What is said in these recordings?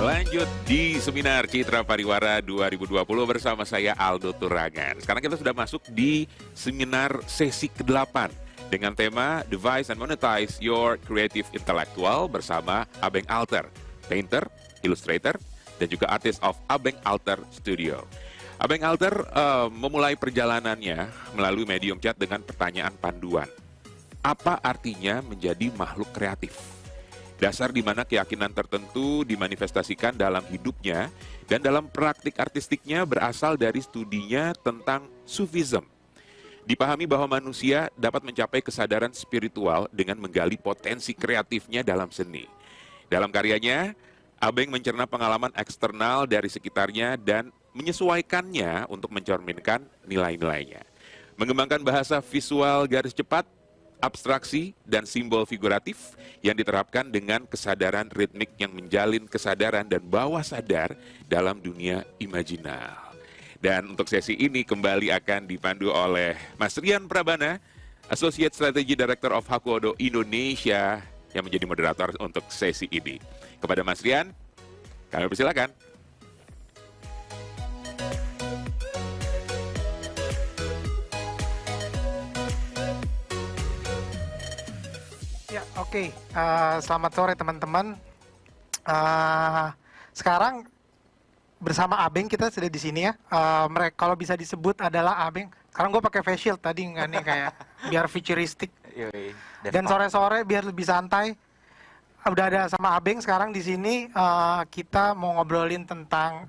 Lanjut di Seminar Citra Pariwara 2020 bersama saya Aldo Turangan. Sekarang kita sudah masuk di seminar sesi ke-8 dengan tema Devise and Monetize Your Creative Intellectual bersama Abeng Alter, painter, illustrator, dan juga artist of Abeng Alter Studio. Abeng Alter memulai perjalanannya melalui medium chat dengan pertanyaan panduan. Apa artinya menjadi makhluk kreatif? Dasar di mana keyakinan tertentu dimanifestasikan dalam hidupnya dan dalam praktik artistiknya berasal dari studinya tentang Sufism. Dipahami bahwa manusia dapat mencapai kesadaran spiritual dengan menggali potensi kreatifnya dalam seni. Dalam karyanya, Abeng mencerna pengalaman eksternal dari sekitarnya dan menyesuaikannya untuk mencerminkan nilai-nilainya. Mengembangkan bahasa visual garis cepat, abstraksi, dan simbol figuratif yang diterapkan dengan kesadaran ritmik yang menjalin kesadaran dan bawah sadar dalam dunia imajinal. Dan untuk sesi ini kembali akan dipandu oleh Mas Rian Prabana, Associate Strategy Director of Hakuodo Indonesia, yang menjadi moderator untuk sesi ini. Kepada Mas Rian, kami persilakan. Ya, oke. Selamat sore teman-teman. Sekarang bersama Abeng kita sudah di sini ya. Mereka kalau bisa disebut adalah Abeng. Sekarang gue pakai face shield tadi nggak nih kayak biar futuristik. Dan sore-sore biar lebih santai. Udah ada sama Abeng sekarang di sini. Kita mau ngobrolin tentang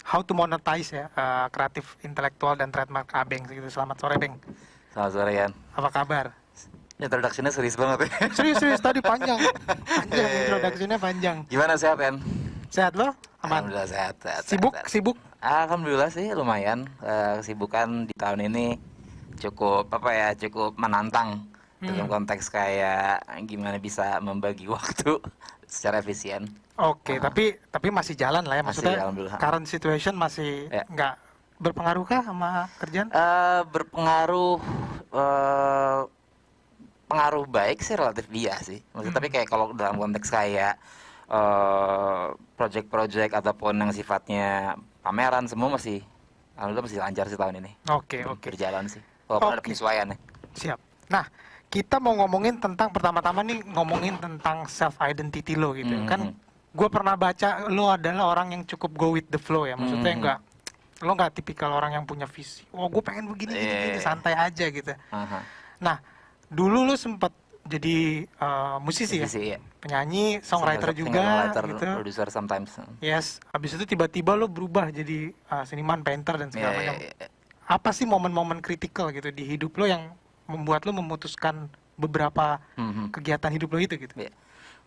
how to monetize ya kreatif intelektual dan trademark Abeng. Gitu. Selamat sore, Beng. Selamat sore, Yan. Apa kabar? Introduction-nya serius banget ya. Serius tadi panjang. Introduction-nya panjang. Gimana, sehat, Yan? Sehat lo? Aman? Alhamdulillah sehat. Sibuk? Alhamdulillah sih lumayan. Kesibukan di tahun ini cukup menantang. Dalam konteks kayak gimana bisa membagi waktu secara efisien. Oke, tapi masih jalan lah ya. Maksudnya Masih, current situation masih nggak berpengaruh kah sama kerjaan? Berpengaruh, pengaruh baik sih relatif dia sih. Maksudnya tapi kayak kalau dalam konteks kayak project-project ataupun yang sifatnya pameran semua masih alhamdulillah masih lancar sih tahun ini. Oke. Berjalan sih. Walaupun ada penyesuaian ya. Siap. Nah, kita mau ngomongin tentang pertama-tama nih ngomongin tentang self identity lo gitu. Kan gue pernah baca lo adalah orang yang cukup go with the flow ya. Maksudnya lo nggak tipikal orang yang punya visi. Oh, gue pengen begini gini santai aja gitu. Nah, dulu lo sempat jadi musisi ya? Iya. Penyanyi, songwriter juga gitu. Producer sometimes. Yes, habis itu tiba-tiba lo berubah jadi seniman, painter dan segala macam. Apa sih momen-momen kritikal gitu di hidup lo yang membuat lo memutuskan beberapa kegiatan hidup lo itu gitu?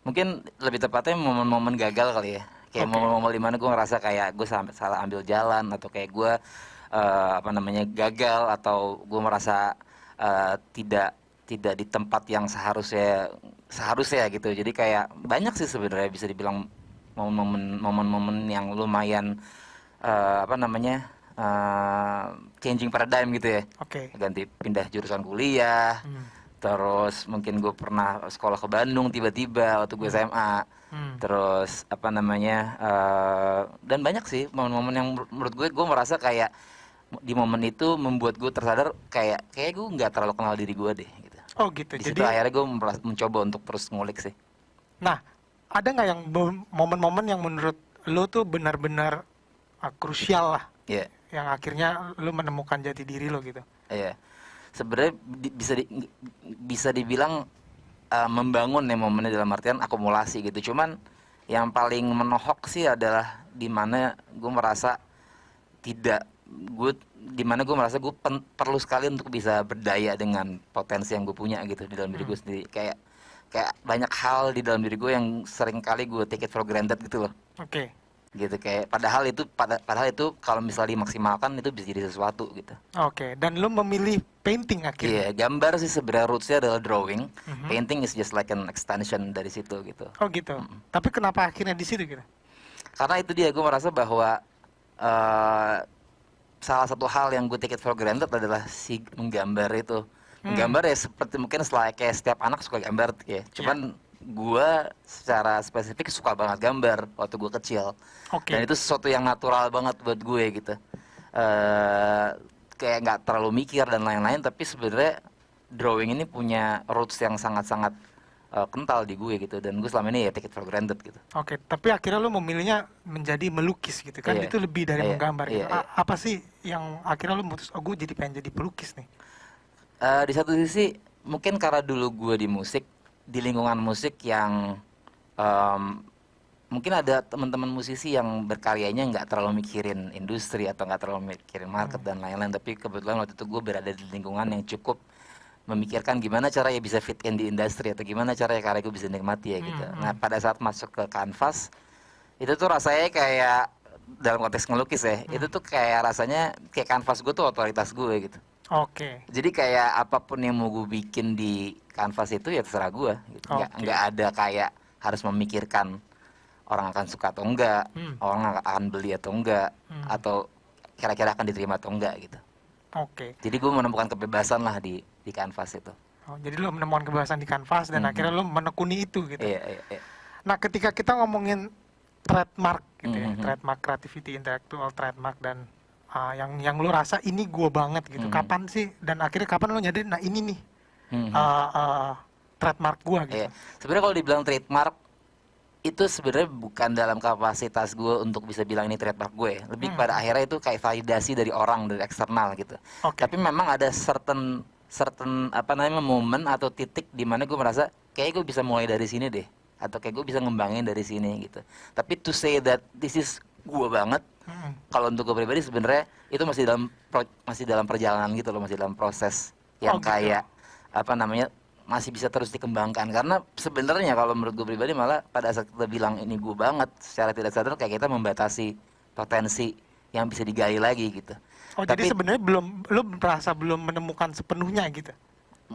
Mungkin lebih tepatnya momen-momen gagal kali ya. Kayak momen-momen dimana gue ngerasa kayak gue salah ambil jalan atau kayak gue gagal atau gue merasa tidak di tempat yang seharusnya gitu. Jadi kayak banyak sih sebenarnya bisa dibilang momen-momen yang lumayan changing paradigm gitu ya. Ganti pindah jurusan kuliah. Terus mungkin gue pernah sekolah ke Bandung tiba-tiba waktu gue SMA. Terus dan banyak sih momen-momen yang menurut gue merasa kayak di momen itu membuat gue tersadar kayak gue nggak terlalu kenal diri gue deh gitu. Oh gitu. Di situ akhirnya gue mencoba untuk terus ngulik sih. Nah, ada nggak yang momen-momen yang menurut lo tuh benar-benar krusial lah? Yang akhirnya lo menemukan jati diri lo gitu? Iya. Sebenarnya bisa dibilang membangun ya momennya dalam artian akumulasi gitu. Cuman yang paling menohok sih adalah di mana gue merasa gue perlu sekali untuk bisa berdaya dengan potensi yang gue punya gitu di dalam diri gue sendiri. Kayak banyak hal di dalam diri gue yang sering kali gue take it for granted gitu loh. Gitu kayak padahal itu kalau misalnya dimaksimalkan itu bisa jadi sesuatu gitu. Dan lo memilih painting akhirnya? Iya, gambar sih sebenarnya rootsnya adalah drawing. Painting is just like an extension dari situ gitu. Oh gitu. Tapi kenapa akhirnya di situ gitu? Karena itu dia, gue merasa bahwa salah satu hal yang gue take it for granted adalah si menggambar itu. Menggambar ya seperti mungkin kayak setiap anak suka gambar ya. Cuman gue secara spesifik suka banget gambar waktu gue kecil. Dan itu sesuatu yang natural banget buat gue gitu. Kayak nggak terlalu mikir dan lain-lain, tapi sebenarnya drawing ini punya roots yang sangat-sangat kental di gue gitu, dan gue selama ini ya take it for granted gitu. Tapi akhirnya lo memilihnya menjadi melukis gitu kan, itu lebih dari menggambar gitu. Apa sih yang akhirnya lo memutus, gue jadi pengen jadi pelukis nih? Di satu sisi mungkin karena dulu gue di musik, di lingkungan musik yang mungkin ada teman-teman musisi yang berkaryanya nggak terlalu mikirin industri atau nggak terlalu mikirin market dan lain-lain, tapi kebetulan waktu itu gue berada di lingkungan yang cukup memikirkan gimana cara ya bisa fit in di industri atau gimana cara ya karya gue bisa nikmati ya gitu. Nah pada saat masuk ke kanvas itu tuh rasanya kayak dalam konteks ngelukis ya, itu tuh kayak rasanya kayak kanvas gue tuh otoritas gue gitu. Jadi kayak apapun yang mau gue bikin di kanvas itu ya terserah gue gitu. Nggak ada kayak harus memikirkan orang akan suka atau enggak, orang akan beli atau enggak, atau kira-kira akan diterima atau enggak gitu. Jadi gue menemukan kebebasan lah di kanvas itu. Jadi lo menemukan kebebasan di kanvas dan akhirnya lo menekuni itu gitu. Iya. Nah ketika kita ngomongin trademark gitu ya, trademark creativity, intellectual trademark, dan yang lo rasa ini gue banget gitu, kapan sih, dan akhirnya kapan lo nyadarin, nah ini nih trademark gue gitu. Sebenarnya kalau dibilang trademark itu sebenarnya bukan dalam kapasitas gue untuk bisa bilang ini trademark gue, lebih pada akhirnya itu kayak validasi dari orang, dari eksternal gitu. Tapi memang ada certain apa namanya momen atau titik di mana gue merasa kayak gue bisa mulai dari sini deh, atau kayak gue bisa ngembangin dari sini gitu. Tapi to say that this is gue banget, kalau untuk gue pribadi sebenarnya itu masih dalam perjalanan gitu loh, masih dalam proses yang kayak apa namanya masih bisa terus dikembangkan. Karena sebenarnya kalau menurut gue pribadi malah pada saat kita bilang ini gue banget, secara tidak sadar kayak kita membatasi potensi yang bisa digali lagi gitu. Jadi sebenarnya lo merasa belum menemukan sepenuhnya gitu.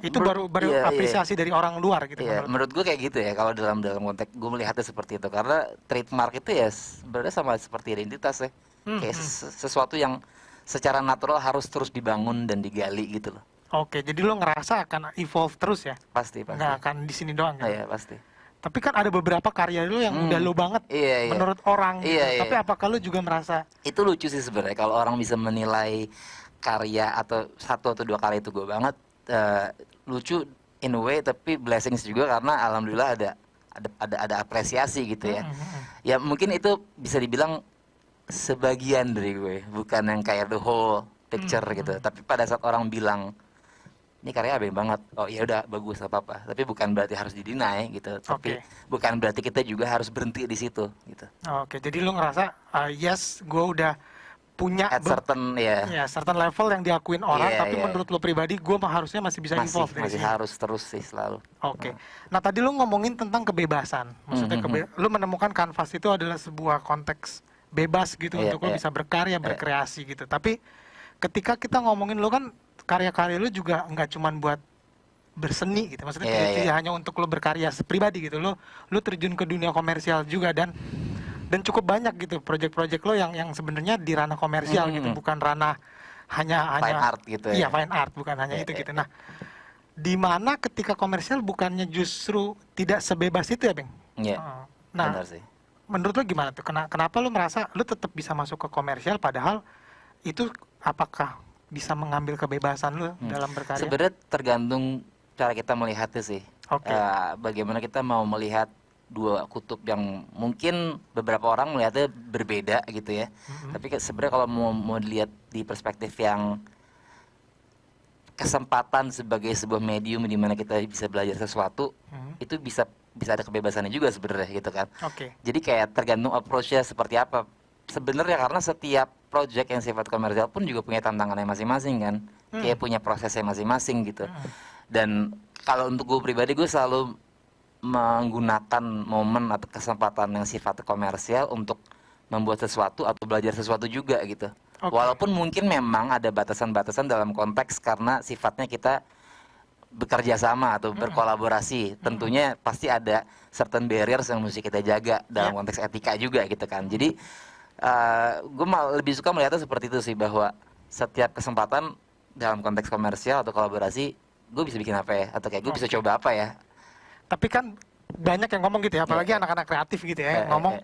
Itu baru apresiasi dari orang luar gitu. Menurut gue kayak gitu ya, kalau dalam konteks gue melihatnya seperti itu. Karena trademark itu ya sebenarnya sama seperti identitas ya. Kayak sesuatu yang secara natural harus terus dibangun dan digali gitu loh. Jadi lo ngerasa akan evolve terus ya? Pasti. Nggak akan di sini doang gitu? Iya, pasti. Tapi kan ada beberapa karya lo yang udah lo banget menurut orang gitu. Tapi apakah lo juga merasa? Itu lucu sih sebenarnya kalau orang bisa menilai karya atau satu atau dua karya itu gue banget, lucu in a way, tapi blessings juga karena alhamdulillah ada apresiasi gitu ya. Ya mungkin itu bisa dibilang sebagian dari gue, bukan yang kayak the whole picture gitu. Tapi pada saat orang bilang ini karya Abeng banget, oh ya udah bagus apa-apa. Tapi bukan berarti harus didinai gitu. Tapi bukan berarti kita juga harus berhenti di situ gitu. Jadi lu ngerasa yes, gue udah punya certain level yang diakuin orang, tapi menurut lo pribadi gue harusnya masih bisa evolve dari masih sini. Harus terus sih selalu. Nah tadi lu ngomongin tentang kebebasan, maksudnya lu menemukan kanvas itu adalah sebuah konteks bebas gitu untuk lo bisa berkarya, berkreasi gitu. Tapi ketika kita ngomongin lo kan karya-karya lu juga nggak cuman buat berseni gitu, maksudnya tidak hanya untuk lo berkarya pribadi gitu, lo terjun ke dunia komersial juga, dan cukup banyak gitu proyek-proyek lo yang sebenarnya di ranah komersial gitu, bukan ranah hanya fine art gitu ya. Iya, fine art, bukan hanya itu gitu. Nah, di mana ketika komersial bukannya justru tidak sebebas itu ya, Bang? Nah, benar sih. Menurut lo gimana tuh? Kenapa lo merasa lo tetap bisa masuk ke komersial padahal itu apakah bisa mengambil kebebasan lo dalam berkarya? Sebenarnya tergantung cara kita melihatnya sih. Bagaimana kita mau melihat dua kutub yang mungkin beberapa orang melihatnya berbeda gitu ya. Tapi sebenarnya kalau mau dilihat di perspektif yang kesempatan sebagai sebuah medium di mana kita bisa belajar sesuatu, itu bisa ada kebebasannya juga sebenarnya gitu kan. Jadi kayak tergantung approach-nya seperti apa. Sebenarnya karena setiap project yang sifat komersial pun juga punya tantangannya masing-masing kan. Kayak punya prosesnya masing-masing gitu. Dan kalau untuk gue pribadi, gue selalu menggunakan momen atau kesempatan yang sifat komersial untuk membuat sesuatu atau belajar sesuatu juga gitu. Walaupun mungkin memang ada batasan-batasan dalam konteks karena sifatnya kita bekerja sama atau berkolaborasi. Tentunya pasti ada certain barriers yang mesti kita jaga dalam konteks etika juga gitu kan. Jadi gue lebih suka melihatnya seperti itu sih, bahwa setiap kesempatan dalam konteks komersial atau kolaborasi gue bisa bikin apa ya, atau kayak gue bisa coba apa ya. Tapi kan banyak yang ngomong gitu ya, apalagi anak-anak kreatif gitu ya, yang ngomong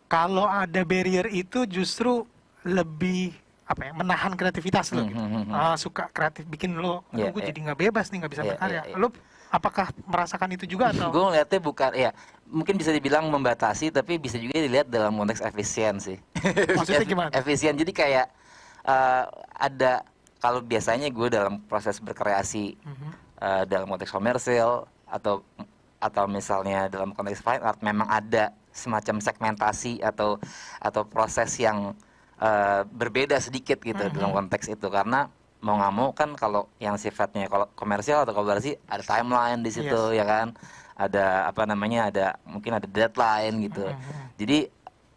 kalau ada barrier itu justru lebih apa ya, menahan kreativitas lo gitu. Suka kreatif bikin lo, gue jadi nggak bebas nih, nggak bisa berkarya. Lo apakah merasakan itu juga atau? Gue ngeliatnya bukan, ya mungkin bisa dibilang membatasi, tapi bisa juga dilihat dalam konteks efisien sih. Maksudnya gimana? Efisien, jadi kayak ada, kalau biasanya gue dalam proses berkreasi dalam konteks komersil atau misalnya dalam konteks fine art, memang ada semacam segmentasi atau proses yang berbeda sedikit gitu dalam konteks itu, karena mau nggak mau kan kalau yang sifatnya komersial atau kolaborasi ada timeline di situ, ya kan, ada apa namanya, mungkin ada deadline gitu. Jadi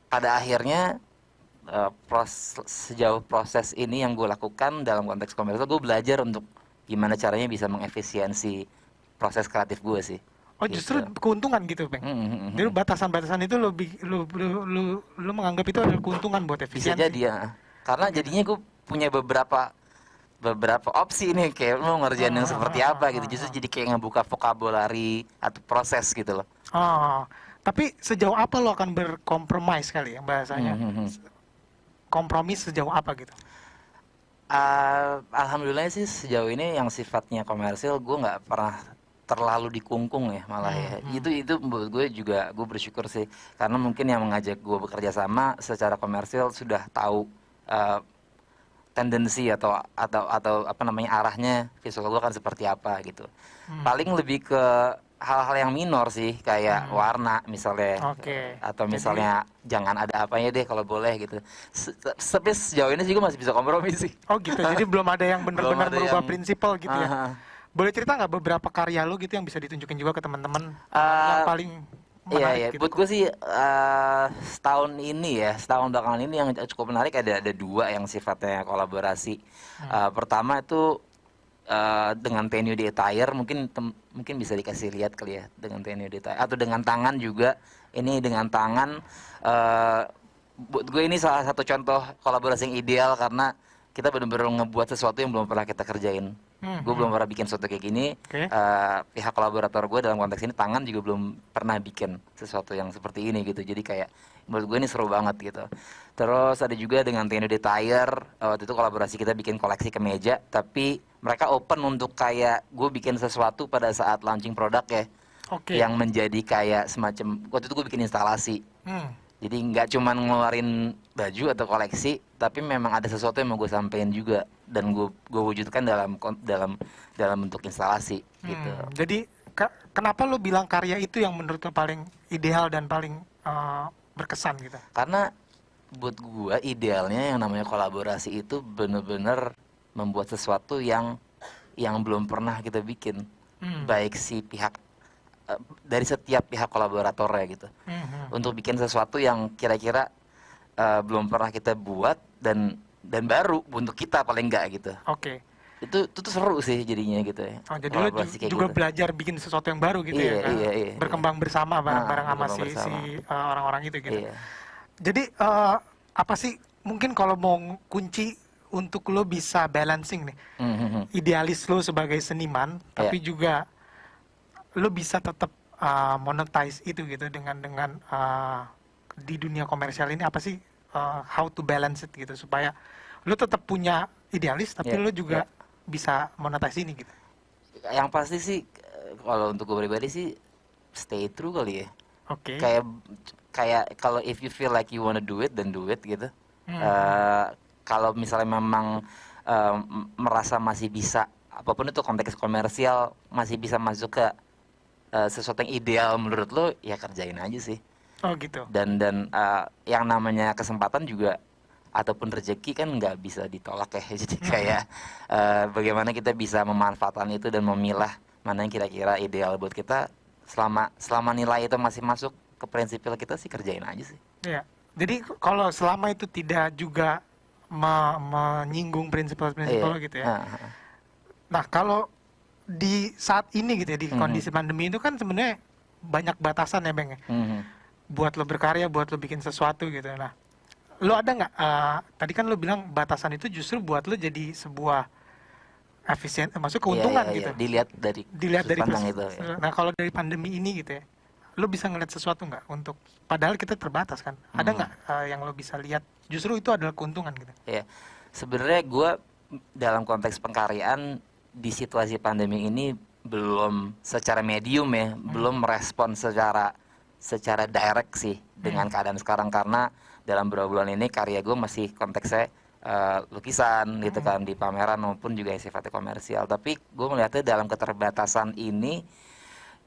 pada akhirnya sejauh proses ini yang gue lakukan dalam konteks komersial, gue belajar untuk gimana caranya bisa mengefisiensi proses kreatif gue sih. Oh, justru gitu. Keuntungan gitu, Bang. Jadi batasan-batasan itu lu menganggap itu adalah keuntungan buat efisiensi. Bisa jadi ya. Karena jadinya gue punya beberapa opsi nih, kayak mau ngerjain yang seperti apa gitu. Justru jadi kayak ngebuka vocabulary atau proses gitu loh. Tapi sejauh apa lo akan berkompromis kali ya bahasanya? Kompromi sejauh apa gitu? Alhamdulillah sih sejauh ini yang sifatnya komersil gue nggak pernah terlalu dikungkung ya, malah ya. Itu menurut gue juga, gue bersyukur sih, karena mungkin yang mengajak gue bekerja sama secara komersil sudah tahu tendensi atau apa namanya, arahnya visual gue kan seperti apa gitu. Paling lebih ke hal-hal yang minor sih, kayak warna misalnya, atau misalnya jangan ada apanya deh kalau boleh gitu. Tapi sejauh ini sih gue masih bisa kompromi sih. Oh gitu, jadi belum ada yang benar-benar berubah prinsipal gitu ya. Boleh cerita nggak beberapa karya lo gitu yang bisa ditunjukin juga ke teman-teman yang paling menarik gitu? Buat gue sih setahun belakangan ini yang cukup menarik ada dua yang sifatnya kolaborasi. Pertama itu dengan Tenyu di Attire, mungkin bisa dikasih lihat kali ya, dengan Tenyu di Attire, atau dengan tangan juga. Ini dengan tangan, buat gue ini salah satu contoh kolaborasi yang ideal, karena kita benar-benar ngebuat sesuatu yang belum pernah kita kerjain. Gue belum pernah bikin sesuatu kayak gini. Pihak kolaborator gue dalam konteks ini, tangan, juga belum pernah bikin sesuatu yang seperti ini gitu. Jadi kayak menurut gue ini seru banget gitu. Terus ada juga dengan Tenyu di Attire, waktu itu kolaborasi kita bikin koleksi kemeja, tapi mereka open untuk kayak gue bikin sesuatu pada saat launching produk ya, yang menjadi kayak semacam, waktu itu gue bikin instalasi. Jadi nggak cuma ngeluarin baju atau koleksi, tapi memang ada sesuatu yang mau gue sampein juga, dan gue wujudkan dalam bentuk instalasi gitu. Jadi kenapa lo bilang karya itu yang menurut lo paling ideal dan paling berkesan gitu? Karena buat gue idealnya yang namanya kolaborasi itu bener-bener membuat sesuatu yang belum pernah kita bikin, baik si pihak dari setiap pihak kolaboratornya gitu, untuk bikin sesuatu yang kira-kira belum pernah kita buat dan baru untuk kita paling enggak gitu. Itu tuh seru sih jadinya gitu ya. Jadi lo juga gitu, belajar bikin sesuatu yang baru gitu ya kan? Berkembang bersama bareng-bareng sama si orang-orang itu gitu. Jadi apa sih mungkin kalau mau kunci untuk lo bisa balancing nih, idealis lo sebagai seniman, tapi juga lo bisa tetap monetize itu gitu dengan di dunia komersial ini, apa sih how to balance it gitu supaya lo tetap punya idealis tapi lo juga bisa monetize ini gitu. Yang pasti sih kalau untuk gue pribadi sih stay true kali ya. Kayak kalau if you feel like you wanna do it, then do it gitu. Kalau misalnya memang merasa masih bisa, apapun itu konteks komersial, masih bisa masuk ke sesuatu yang ideal menurut lo, ya kerjain aja sih. Gitu. Dan yang namanya kesempatan juga ataupun rezeki kan nggak bisa ditolak ya. Jadi kayak bagaimana kita bisa memanfaatkan itu dan memilah mana yang kira-kira ideal buat kita, selama nilai itu masih masuk ke prinsipil kita sih, kerjain aja sih. Iya. Jadi kalau selama itu tidak juga menyinggung prinsipil-prinsipil gitu ya. Nah, kalau di saat ini gitu ya, di kondisi pandemi itu kan sebenarnya banyak batasan ya, Bang ya. Buat lo berkarya, buat lo bikin sesuatu gitu. Nah, lo ada nggak, tadi kan lo bilang batasan itu justru buat lo jadi sebuah efisien, maksud keuntungan gitu. Dilihat dari itu. Nah, kalau dari pandemi ini gitu ya, lo bisa ngeliat sesuatu nggak untuk, padahal kita terbatas kan, ada nggak yang lo bisa lihat justru itu adalah keuntungan gitu? Ya, sebenarnya gue dalam konteks pengkaryaan di situasi pandemi ini belum secara medium ya, belum merespon secara direct sih dengan keadaan sekarang, karena dalam beberapa bulan ini karya gue masih konteksnya lukisan gitu kan, di pameran maupun juga yang sifatnya komersial. Tapi gue melihatnya dalam keterbatasan ini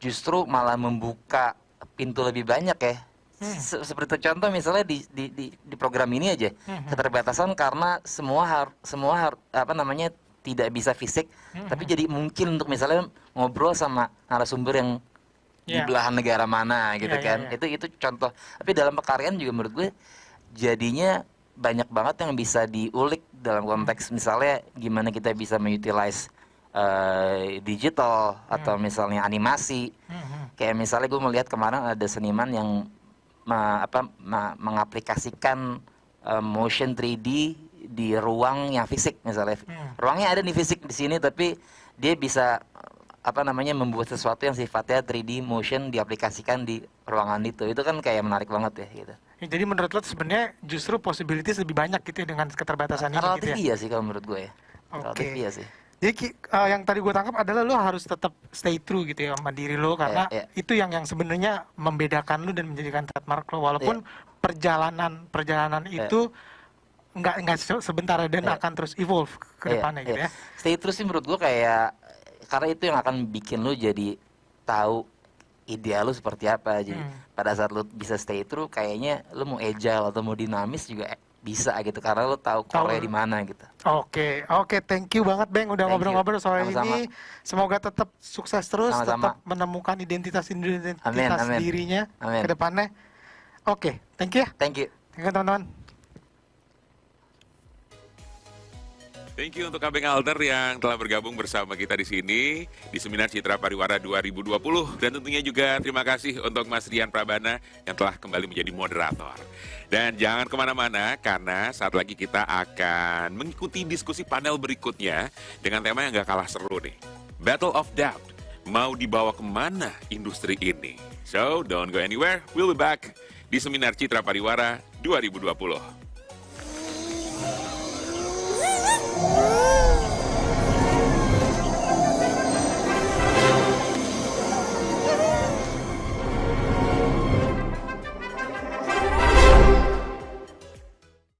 justru malah membuka pintu lebih banyak ya. Seperti contoh misalnya di program ini aja, keterbatasan karena semua apa namanya tidak bisa fisik, tapi jadi mungkin untuk misalnya ngobrol sama narasumber yang di belahan negara mana gitu kan. Itu contoh. Tapi dalam pekaryaan juga menurut gue jadinya banyak banget yang bisa diulik dalam konteks misalnya gimana kita bisa mengutilize digital atau misalnya animasi. Kayak misalnya gue melihat kemarin ada seniman yang mengaplikasikan motion 3D di ruang yang fisik misalnya. Ruangnya ada di fisik di sini, tapi dia bisa membuat sesuatu yang sifatnya 3D motion diaplikasikan di ruangan itu. Itu kan kayak menarik banget ya gitu. Ya, jadi menurut lo sebenarnya justru possibilities lebih banyak gitu ya dengan keterbatasan ini relatif gitu ya? Iya sih kalau menurut gue ya. Relatif iya sih. Jadi yang tadi gue tangkap adalah lo harus tetap stay true gitu ya sama diri lo, karena itu yang sebenarnya membedakan lo dan menjadikan trademark lo, walaupun perjalanan itu nggak sebentar dan akan terus evolve ke depannya gitu ya. Stay true sih menurut gue kayak, karena itu yang akan bikin lo jadi tahu ideal lu seperti apa. Jadi pada saat lu bisa stay true, kayaknya lu mau agile atau mau dinamis juga bisa gitu, karena lu tahu core di mana gitu. Oke, thank you banget Beng udah ngobrol-ngobrol soal ini. Semoga tetap sukses terus, tetap menemukan identitas dirinya ke depannya. Oke, thank you ya. Thank you teman-teman. Thank you untuk Abeng Alter yang telah bergabung bersama kita di sini di Seminar Citra Pariwara 2020. Dan tentunya juga terima kasih untuk Mas Rian Prabana yang telah kembali menjadi moderator. Dan jangan kemana-mana karena saat lagi kita akan mengikuti diskusi panel berikutnya dengan tema yang gak kalah seru nih. Battle of Doubt, mau dibawa kemana industri ini? So, don't go anywhere, we'll be back di Seminar Citra Pariwara 2020.